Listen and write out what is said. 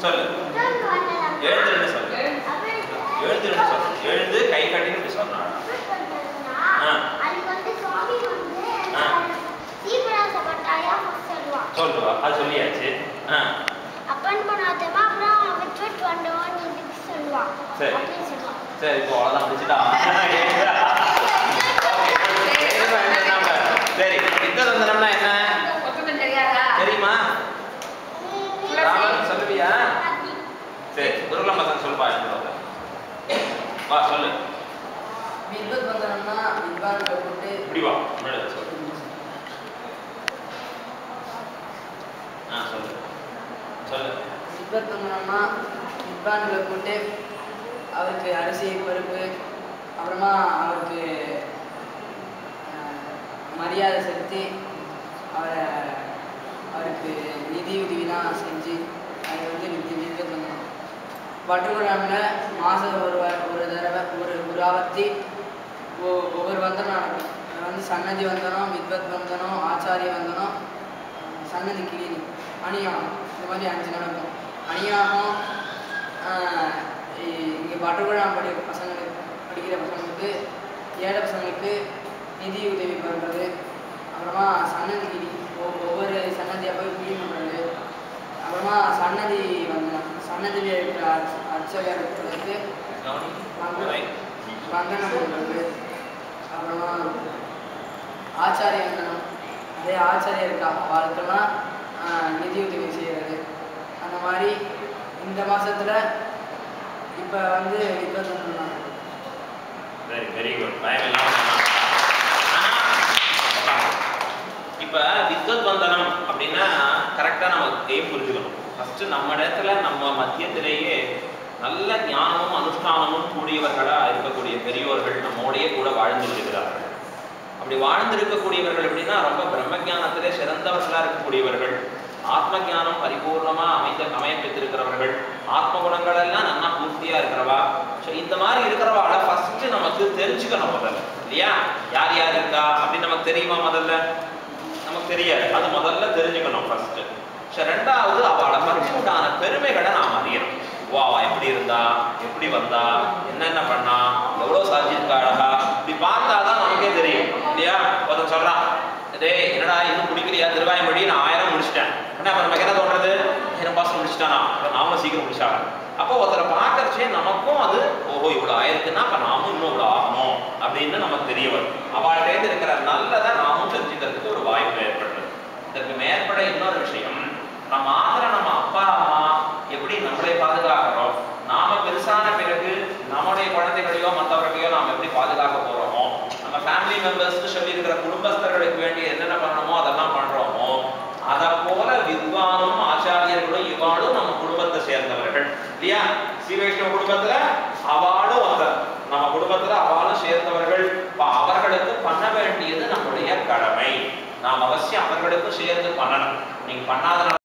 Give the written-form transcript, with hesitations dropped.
சொல்லு. எழுந்துன்னு சொல்லு. எழுந்துன்னு சொல்லு. எழுந்து கை கட்டின்னு சொன்னா. சொல்லுவா. அது சொல்லியாச்சு. சரி சரி, இப்போ அவ்வளோதான் முடிச்சுட்டா. சரி, வித்வத்வந்தனம்னா என்ன தெரியுமா? ராமன் சொல்லுவியா? சரி, குருகுலம் பசங்க சொல்லுப்பா. வா சொல்லு. வித்வத்வந்தனம்னா வித்வான்களை போட்டு இப்படி வா, முன்னாடி சொல்லு. சொல்லு சொல்லு. வித்வத்வந்தனம்னா வித்வான்களை போட்டு அவருக்கு அரிசி பருப்பு, அப்புறமா அவருக்கு மரியாதை செலுத்தி அவருக்கு நிதி உதவிலாம் செஞ்சு அது வந்து வித்வத்வந்தனம். பட்டுக்குழாமில் மாதம் ஒரு தடவை ஒரு ஆவர்த்தி ஒவ்வொரு வந்தனம் நடக்கும். அது வந்து சன்னதி வந்தனம், வித்வத் வந்தனம், ஆச்சாரிய வந்தனம், சன்னதி கிளீனி, அணியாகம், இந்த மாதிரி 5 நடக்கும். அணியாகம் இங்கே பட்டுக்குழாம் படிக்கிற பசங்களுக்கு ஏழை பசங்களுக்கு நிதி உதவி பண்ணுறது, அப்புறமா சன்னதி கிளி ஒவ்வொரு சன்னதியாக போய் கிளீன் பண்ணுறது, அப்புறமா சன்னதி வந்தனம் சன்னதியில் இருக்கிற அர்ச்சகர்களுக்கு வந்தனம் பண்ணுறது, அப்புறமா ஆச்சாரிய வந்தனம் அதே ஆச்சாரியருக்கு அவளுக்கெல்லாம் நிதி உதவி செய்கிறது. அந்த மாதிரி இந்த மாதத்தில் இப்போ வந்து வித்வத்வந்தனம். Very good. இப்போ வித்வத்வந்தனம் அப்படின்னா கரெக்டாக நம்ம எய்ம் புரிஞ்சுக்கணும். ஃபஸ்ட்டு நம்ம இடத்துல நம்ம மத்தியத்திலேயே நல்ல ஞானமும் அனுஷ்டானமும் கூடியவர்களாக இருக்கக்கூடிய பெரியோர்கள் நம்மோடையே கூட வாழ்ந்து இருக்கிறார்கள். அப்படி வாழ்ந்திருக்கக்கூடியவர்கள் எப்படின்னா ரொம்ப பிரம்மஜானத்திலே சிறந்தவர்களாக இருக்கக்கூடியவர்கள், ஆத்ம ஜானம் பரிபூர்ணமாக அமைப்பித்திருக்கிறவர்கள், ஆத்ம குணங்கள் எல்லாம் நல்லா பூர்த்தியாக இருக்கிறவா. ஸோ இந்த மாதிரி இருக்கிறவாளை ஃபஸ்ட்டு நமக்கு தெரிஞ்சுக்கணும் முதல்ல, இல்லையா? யார் யார் இருக்கா அப்படின்னு நமக்கு தெரியுமா? முதல்ல நமக்கு தெரியாது. அது முதல்ல தெரிஞ்சுக்கணும் ஃபஸ்ட்டு. ஸோ ரெண்டாவது அவளை பற்றி உண்டான பெருமைகளை நாம் அறியணும். வா எப்படி இருந்தா, எப்படி வந்தா, என்னென்ன பண்ணா, எவ்வளோ சாதிச்சிருக்கா அழகா, இப்படி பார்த்தா தான் நமக்கே தெரியும், இல்லையா? ஒருத்தன் சொல்கிறான், இதே என்னடா இன்னும் பிடிக்கலையா, திருவாயம்படி நான் 1000 முடிச்சிட்டேன். ஆனால் அப்போ நமக்கு என்ன தோன்றது? 1000 பாசம் முடிச்சிட்டானா, அப்போ நாமளும் சீக்கிரம் முடிச்சாங்க. அப்போ ஒருத்தரை பார்க்கறச்சே நமக்கும் அது ஓஹோ இவ்வளோ ஆயிருக்குன்னா அப்போ நாமும் இன்னும் இவ்வளோ ஆகணும் அப்படின்னு நமக்கு தெரிய வரும். அவள்கிட்ட இருக்கிற நல்லதை நாமும் தெரிஞ்சுக்கிறதுக்கு ஒரு வாய்ப்பு ஏற்படுது. இதற்கு மேற்பட இன்னொரு விஷயம், நம்ம அப்பா அம்மா எப்படி நம்மளை பாதுகாக்கிறோம், நாம பெருசான பிறகு நம்முடைய குழந்தைகளையோ மற்றவர்களையோ நாம் எப்படி பாதுகாக்க போறோமோ, நம்ம ஃபேமிலி மெம்பர்ஸ்க்கு சொல்லி இருக்கிற குடும்பஸ்தர்களுக்கு வேண்டிய என்னென்ன பண்ணணுமோ அதெல்லாம் பண்றோமோ, அதை போல வித்வானும் ஆச்சாரியர்களும் இவாளும் நம்ம குடும்பத்தை சேர்ந்தவர்கள், இல்லையா? ஸ்ரீ வைஷ்ணவ குடும்பத்துல அவளும் ஒருத்தர், நம்ம குடும்பத்துல அவளும் சேர்ந்தவர்கள். அவர்களுக்கு பண்ண வேண்டியது நம்முடைய கடமை. நாம் அவசியம் அவர்களுக்கும் சேர்ந்து பண்ணணும். நீங்க பண்ணாத